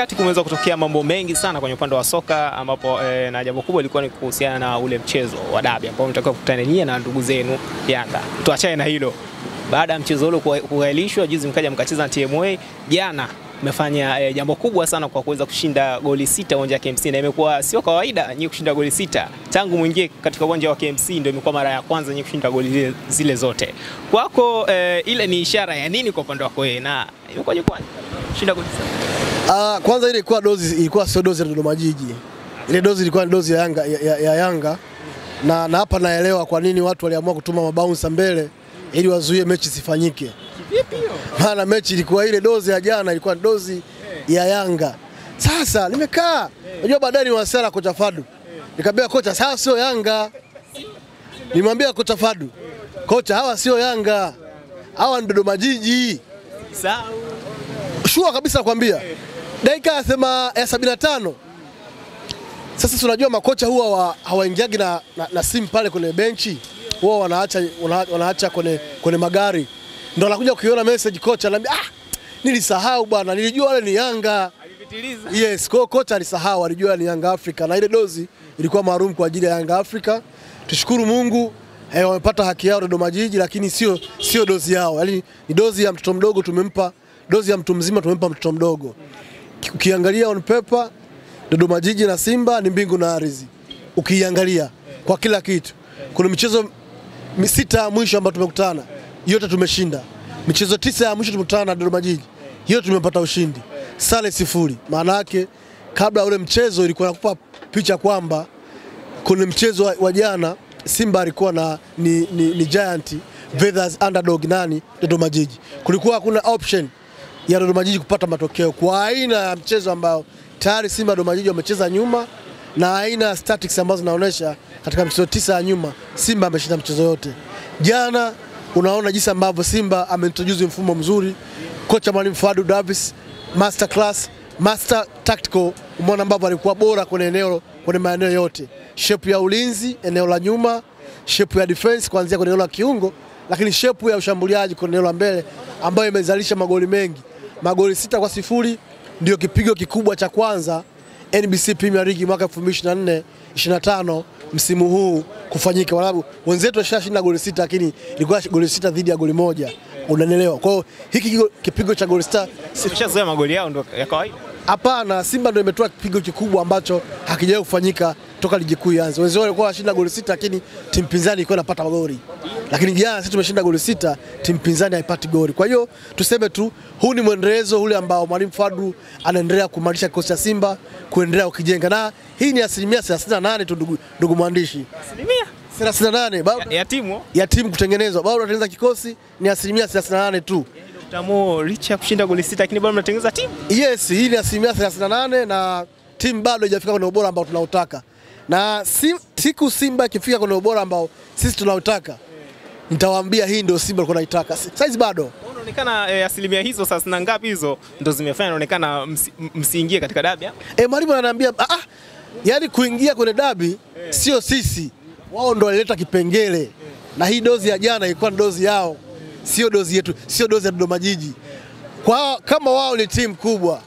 katikati kumeweza kutokea mambo mengi sana kwenye upande wa soka ambapo na jambo kubwa lilikuwa ni kuhusiana na ule mchezo wa dabi ambao mtakuwa kukutania na ndugu zenu Yanga. Tuachane na hilo. Baada ya mchezo ule kuahirishwa, juzi mkaja mkacheza na TMA, jana mmefanya jambo kubwa sana kwa kuweza kushinda goli 6 uwanja wa KMC, na imekuwa sio kawaida nyinyi kushinda goli 6. Tangu muingie katika uwanja wa KMC ndio imekuwa mara ya kwanza nyinyi kushinda goli zile zote. Kwako ile ni ishara ya nini kwa upande wako wewe, na imekuwaje kwa kushinda goli 6? Kwanza ile ilikuwa sio dozi ya Dodoma Jiji. Ile dozi ilikuwa ni dozi ya Yanga. Na hapa naelewa kwa nini watu waliamua kutuma mabounce mbele ili wazuie mechi sifanyike. Vipi hiyo? Maana mechi ilikuwa ile dozi ya jana ilikuwa dozi ya Yanga. Sasa nimekaa, unajua baadaye ni wasara kocha Fadu. Nikamwambia kocha, sasa sio Yanga. Nimwambia kocha Fadu, kocha hawa sio Yanga. Hawa ni Dodoma Jiji. Sawa. Shua kabisa nakwambia. Dakika ya 75. Sasa tunajua makocha huwa hawaingiagi na simu pale kwenye benchi. Huwa wanaacha kwenye magari. Ndio anakuja kuiona message kocha anambia nilisahau bwana, nilijua wale ni Yanga. Alipitiliza. Yes, kocha alisahau, alijua ni Yanga Africa, na ile dozi ilikuwa maalum kwa ajili ya Yanga Africa. Tushukuru Mungu wamepata haki yao Dodoma Jiji, lakini sio dozi yao. Yaani ni dozi ya mtoto mdogo tumempa, dozi ya mtu mzima tumempa mtoto mdogo. Ukiangalia on paper Dodoma Jiji na Simba ni mbingu na ardhi. Ukiangalia kwa kila kitu. Kuna michezo 6 ya mwisho ambayo tumekutana, yote tumeshinda. Michezo 9 ya mwisho tumekutana na Dodoma Jiji, yote tumepata ushindi. Sare 0. Maana yake kabla ule mchezo ilikuwa nakupa picha kwamba kuna mchezo wa jana Simba alikuwa ni giant versus underdog nani Dodoma Jiji. Kulikuwa hakuna option ya Dodoma Jiji kupata matokeo kwa aina ya mchezo ambao tayari Simba Dodoma Jiji wamecheza nyuma, na aina ya statistics ambazo zinaonyesha katika michezo 9 ya nyuma Simba ameshinda michezo yote. Jana unaona jinsi ambavyo Simba ameintroduce mfumo mzuri, kocha Mwalimu Fadu Davis, master class, master tactical, umeona ambavyo alikuwa bora kwenye maeneo yote. Shape ya ulinzi eneo la nyuma, shape ya defense kuanzia kwenye eneo la kiungo, lakini shape ya ushambuliaji kwenye eneo la mbele ambayo imezalisha magoli mengi. Magoli 6-0 ndio kipigo kikubwa cha kwanza NBC Premier League mwaka 2024-25 msimu huu kufanyika. Walabu wenzetu washashinda goli 6, lakini ilikuwa goli 6 dhidi ya goli 1. Unanielewa? Kwa hiyo hiki kipigo cha goli 6 sishazoea magoli yao ndio ya kawaida. Hapana, Simba ndio imetoa kipigo kikubwa ambacho hakijawahi kufanyika toka ligi kuu ianze. Wenzao walikuwa washinda goli 6, lakini timu pinzani ilikuwa inapata magoli. Lakini jana sisi tumeshinda goli 6, timu pinzani haipati goli. Kwa hiyo tuseme tu huu ni mwendelezo ule ambao Mwalimu Fadu anaendelea kuimarisha kikosi cha Simba, kuendelea kukijenga, na hii ni 38% tu ndugu mwandishi. 38% ya timu kutengenezwa. Bado tunatengeneza kikosi ni 38% tu. Tamo licha kushinda goli 6 lakini bado mnatengeneza timu? Yes, hii ni 38% na timu bado haijafika kwenye ubora ambao tunautaka. Na siku Simba ikifika kwenye ubora ambao sisi tunautaka, nitawaambia hii ndio Simba alikuwa anaitaka. Saizi bado. Unaonekana asilimia hizo sasa na ngapi hizo ndio zimefanya inaonekana msiingie katika dabi? Mwalimu ananiambia yaani kuingia kwenye dabi sio sisi. Wao ndio walileta kipengele. Na hii dozi ya jana ilikuwa dozi yao. Sio dozi yetu, sio dozi ya Dodoma Jiji. Kama wao ni timu kubwa,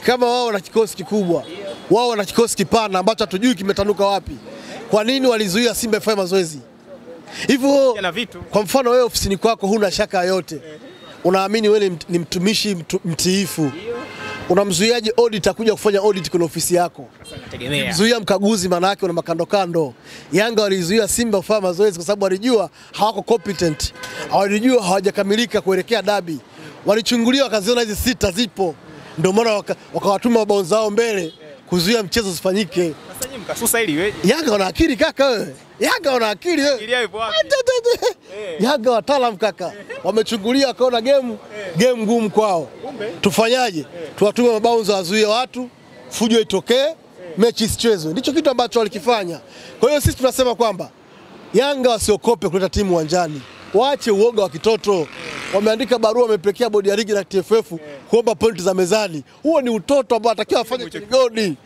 kama wao wana kikosi kikubwa, wao wana kikosi kipana ambacho hatujui kimetanuka wapi, kwa nini walizuia Simba ifanye mazoezi? Hivyo kwa mfano wewe ofisini kwako huna shaka yote, unaamini wewe ni mtumishi mtiifu, unamzuiaje auditor kuja kufanya audit kwenye ofisi yako? Zuia mkaguzi, maana yake una makando. Yanga walizuia Simba kufanya mazoezi kwa sababu walijua hawako competent, walijua hawajakamilika kuelekea dabi. Walichungulia wakaziona hizi 6 zipo, ndio maana wakawatuma mabounce wao mbele kuzuia mchezo usifanyike. Sasa nyinyi mkasusa hili wewe. Yanga wana akili kaka wewe. Yanga wana akili wewe. Akili yao ipo wapi? Yanga wataalamu kaka. Wamechungulia wakaona game ngumu kwao. Tufanyaje? Tuwatume mabounce wazuie watu, fujo itokee, mechi isichezwe. Ndicho kitu ambacho walikifanya. Kwa hiyo sisi tunasema kwamba Yanga wasiokope kuleta timu uwanjani. Waache uoga wa kitoto. Wameandika barua wamepelekea bodi ya ligi na TFF kuomba pointi za mezani. Huo ni utoto ambao atakiwa afanye Kigodi.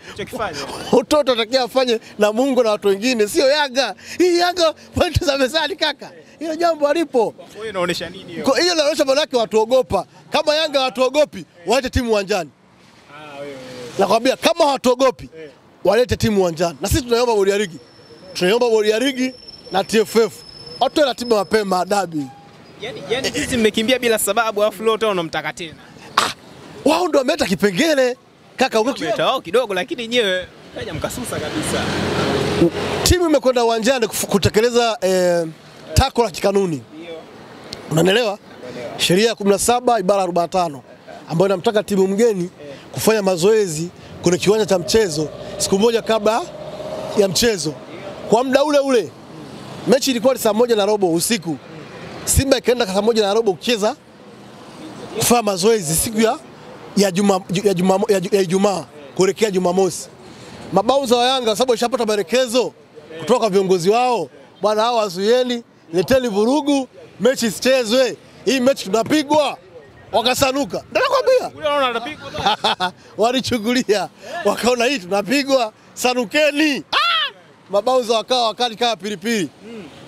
Utoto atakiwa afanye na Mungu na watu wengine, sio Yanga. Hii Yanga pointi za mezani kaka. Hilo jambo alipo. Hiyo inaonyesha nini hiyo? Hiyo inaonyesha maana yake watu ogopa. Kama Yanga watu ogopi, waache timu uwanjani. Nakwambia kama hawatuogopi walete timu uwanjani. Na sisi tunaomba bodi ya ligi. Tunaomba bodi ya ligi na TFF. Watoe ratiba mapema dabi. Yaani sisi mmekimbia bila sababu afu leo tena unamtaka tena. Wao ndio wameleta kipengele. Kaka uko kidogo lakini nyewe kaja mkasusa kabisa. Timu imekwenda uwanjani kutekeleza tako la kikanuni. Unanielewa? Sheria ya 17 ibara 45 ambayo inamtaka timu mgeni kufanya mazoezi kwenye kiwanja cha mchezo siku moja kabla ya mchezo. Kwa muda ule ule mechi ilikuwa ni 1:30 usiku. Simba ikaenda 1:30 kucheza kufanya mazoezi siku ya Ijumaa kuelekea Jumamosi. Mabauza wa Yanga sababu ishapata maelekezo kutoka kwa viongozi wao, bwana hao wazuieni, leteni vurugu, mechi isichezwe. Hii mechi tunapigwa. Wakasanuka. Nakwambia. Unaona anapigwa. Walichukulia. Wakaona hii tunapigwa, sanukeni. Mabauza wakawa wakali kama pilipili.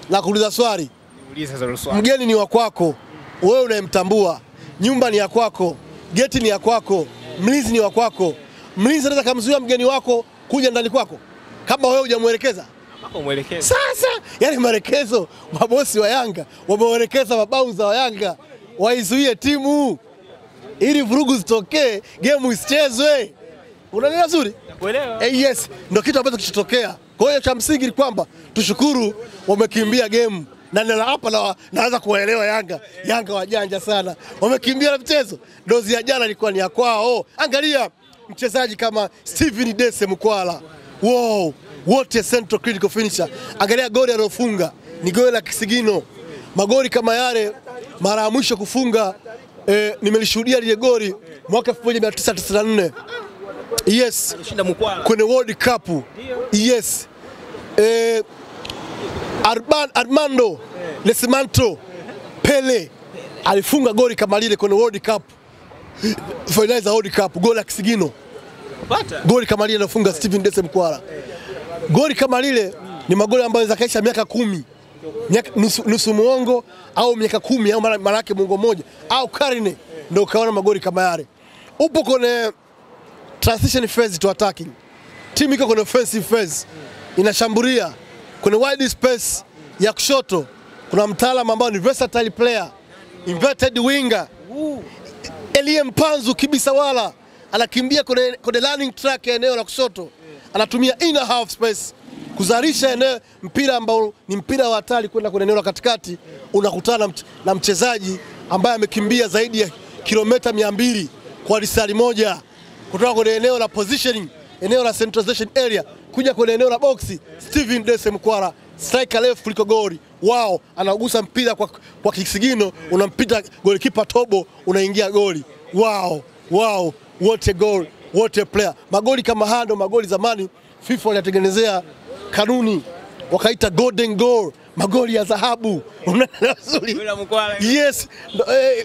Na kuuliza swali. Niulize swali. Mgeni ni wa kwako. Wewe unayemtambua. Nyumba ni ya kwako. Geti ni ya kwako. Mlinzi ni wa kwako. Mlinzi anaweza kumzuia mgeni wako kuja ndani kwako kama wewe hujamuelekeza. Mpaka umuelekeze. Sasa yani maelekezo mabosi wa Yanga wameelekeza mabauza wa Yanga waizuie timu ili vurugu zitokee, game isichezwe. Unaelewa vizuri? Nakuelewa. Yes, ndio kitu ambacho kichotokea. Kwa hiyo cha msingi ni kwamba tushukuru wamekimbia game. Na nina hapa naanza kuwaelewa Yanga. Yanga wajanja sana. Wamekimbia na mchezo. Dozi ya jana ilikuwa ni ya kwao. Angalia mchezaji kama Steven Dese Mkwala. Wow, what a central critical finisher. Angalia goli alilofunga. Ni goli la kisigino. Magoli kama yale mara ya mwisho kufunga nimelishuhudia lile goli mwaka 1994. Yes. Alishinda Mkwala kwenye World Cup. Yes. Armando Nascimento Pele alifunga goli kama lile kwenye World Cup. Finali za World Cup, goli la kisigino. Goli kama lile anafunga Steven Dese Mkwala. Goli kama lile ni magoli ambayo zakaisha miaka 10. Nusu muongo au miaka 10 au mara yake muongo mmoja au karne ndio ukaona magoli kama yale. Upo kwenye transition phase to attacking. Timu iko kwenye offensive phase. Inashambulia kwenye wide space ya kushoto. Kuna mtaalamu ambao ni versatile player, inverted winger. Elie Mpanzu Kibisawala anakimbia kwenye running track ya eneo la kushoto. Anatumia inner half space kuzalisha eneo mpira ambao ni mpira wa hatari kwenda kwenye eneo la katikati. Unakutana na mchezaji ambaye amekimbia zaidi ya kilomita 200 kwa risali moja kutoka kwenye eneo la positioning, eneo la centralization area kuja kwenye eneo la boxi. Steven Dese Mkwala striker left kuliko goli. Wow, anagusa mpira kwa kisigino, unampita goalkeeper Tobo, unaingia goli. Wow, what a goal, what a player. Magoli kama haya ndio magoli zamani FIFA waliyatengenezea kanuni wakaita golden goal, magoli ya dhahabu. Yes,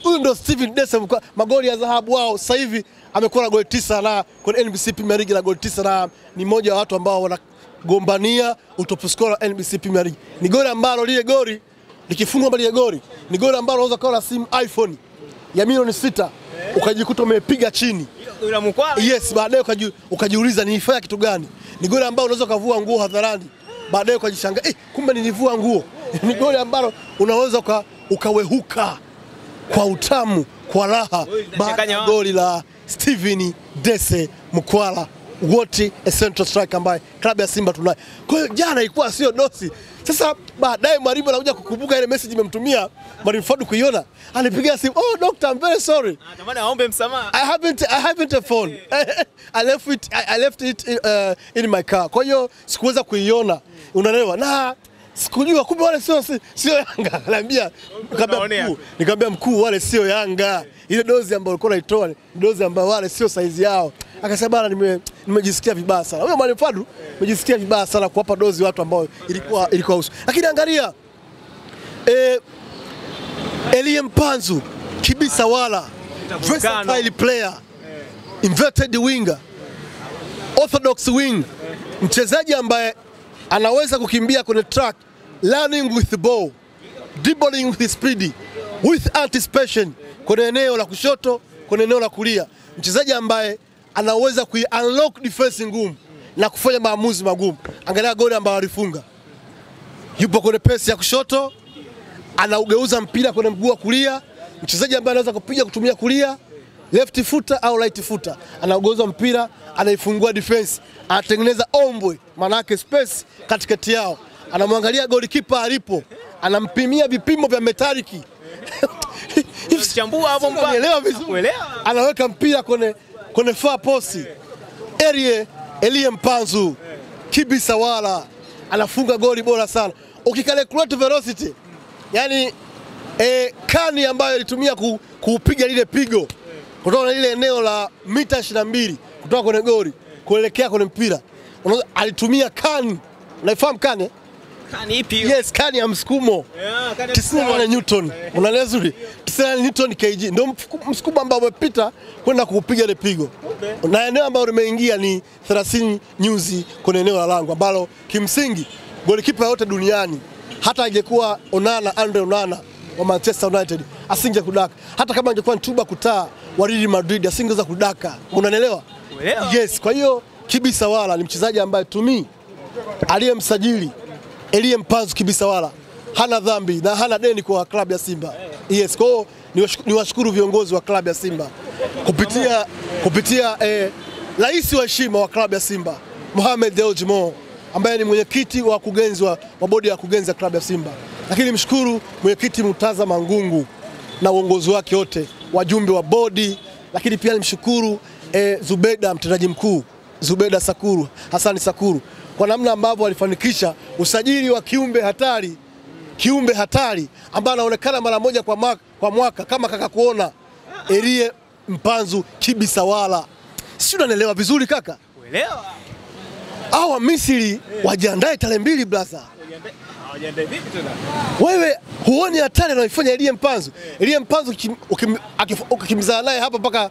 huyu ndo Steven Dese Mkwala, magoli ya dhahabu wao. Sasa hivi amekuwa na goli 9 na kwenye NBC Premier League na goli 9 na ni mmoja wa watu ambao wanagombania utop scorer wa NBC Premier League. Ni goli ambalo lile goli likifungwa mbali ya goli ni goli ambalo unaweza kuwa na simu iPhone ya milioni 6 ukajikuta umepiga chini. Yes, baadaye ukajiuliza nilifanya kitu gani? Ni goli ambalo unaweza kuvua nguo hadharani. Baadaye ukajishangaa, kumbe nilivua nguo. Ni goli ambalo unaweza ukawehuka kwa utamu, kwa raha. Baada ya goli la Steven Dese Mkwala, wote a central striker ambaye klabu ya Simba tunaye. Kwa hiyo jana ilikuwa sio dosi. Sasa baadaye Mwalimu anakuja kukumbuka ile message nimemtumia Mwalimu Fadu kuiona, alipigia simu, "Oh doctor, I'm very sorry. Natamani aombe msamaha. I haven't a phone. I left it in my car." Kwa hiyo sikuweza kuiona. Unaelewa? Na sikujua kumbe wale sio Yanga. Nikamwambia mkuu wale sio Yanga. Ile dozi ambayo ulikuwa unaitoa ni dozi ambayo wale sio size yao. Akasema bana, nimejisikia vibaya sana. Huyo Mwalimu Fadu nimejisikia vibaya sana kuwapa dozi watu ambao ilikuwa usu. Lakini angalia Elie Mpanzu Kibisawala, versatile player, inverted winger, orthodox wing, mchezaji ambaye anaweza kukimbia kwenye track, running with the ball, dribbling with speed, with anticipation kwenye eneo la kushoto, kwenye eneo la kulia. Mchezaji ambaye anaweza unlock defense ngumu na kufanya maamuzi magumu. Angalia goli ambalo alifunga. Yupo kwenye pesi ya kushoto, anaugeuza mpira kwenye mguu wa kulia. Mchezaji ambaye anaweza kupiga kutumia kulia, left footer au right footer, anaugeuza mpira, anaifungua defense, anatengeneza ombwe, maana yake space katikati yao. Anamwangalia goalkeeper alipo, anampimia vipimo vya metaliki. Chambua hapo mpaka elewa vizuri. Anaweka mpira kwenye far post. Elie Mpanzu Kibisawala anafunga goli bora sana. Ukikalculate velocity, yani Kani ambayo alitumia kupiga lile pigo kutoka lile eneo la mita 22 kutoka kwenye goli kuelekea kwenye mpira, alitumia Kani. Unaifahamu Kani? Kani ipi? Yes, Kani ya msukumo. 91 Newton. Unaelewa vizuri? 91 Newton kg. Ndio msukumo ambao umepita kwenda kupiga ile pigo. Na eneo ambalo limeingia ni 30 nyuzi kwenye eneo la lango ambalo kimsingi golikipa yote duniani hata angekuwa Andre Onana wa Manchester United asinge kudaka. Hata kama angekuwa Ntuba Kutaa wa Real Madrid asingeweza kudaka. Unanielewa? Yes, kwa hiyo Kibisawala ni mchezaji ambaye to me aliyemsajili Elie Mpanzu Kibisawala hana dhambi na hana deni kwa klabu ya Simba. Yes, kwa hiyo niwashukuru viongozi wa klabu ya Simba kupitia rais wa heshima wa klabu ya Simba Mohamed Dewji Mo, ambaye ni mwenyekiti wa kugenzi wa bodi ya kugenzi ya klabu ya Simba. Lakini mshukuru mwenyekiti Murtaza Mangungu na uongozi wake wote, wajumbe wa bodi, lakini pia nimshukuru Zubeda mtendaji mkuu Zubeda Sakuru, Hasani Sakuru, kwa namna ambavyo alifanikisha usajili wa kiumbe hatari ambaye anaonekana mara moja kwa mwaka kama kaka kuona Elie Mpanzu Kibisawala. Sio, unanielewa vizuri kaka? Uelewa. Hao Misri wajiandae tarehe 2 blaza. Hawajiandae vipi tena? Wewe huoni hatari anaifanya Elie Mpanzu? Elie Mpanzu ukimzaa naye hapa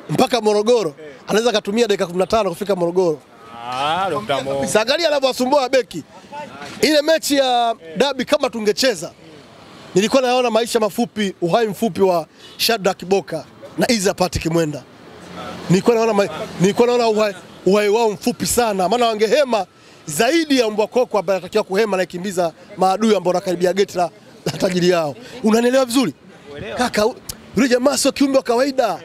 mpaka Morogoro, anaweza kutumia dakika 15 kufika Morogoro. Dr. Mo. Angalia anavyowasumbua beki. Ile mechi ya dabi kama tungecheza, nilikuwa naona maisha mafupi, uhai mfupi wa Shadrack Boka na Iza Patrick Mwenda. Nilikuwa naona uhai wao mfupi sana, maana wangehema zaidi ya mbwa koko ambaye anatakiwa kuhema na ikimbiza maadui ambao wanakaribia geti la tajiri yao. Unanielewa vizuri? Kaka, yule jamaa sio kiumbe wa kawaida.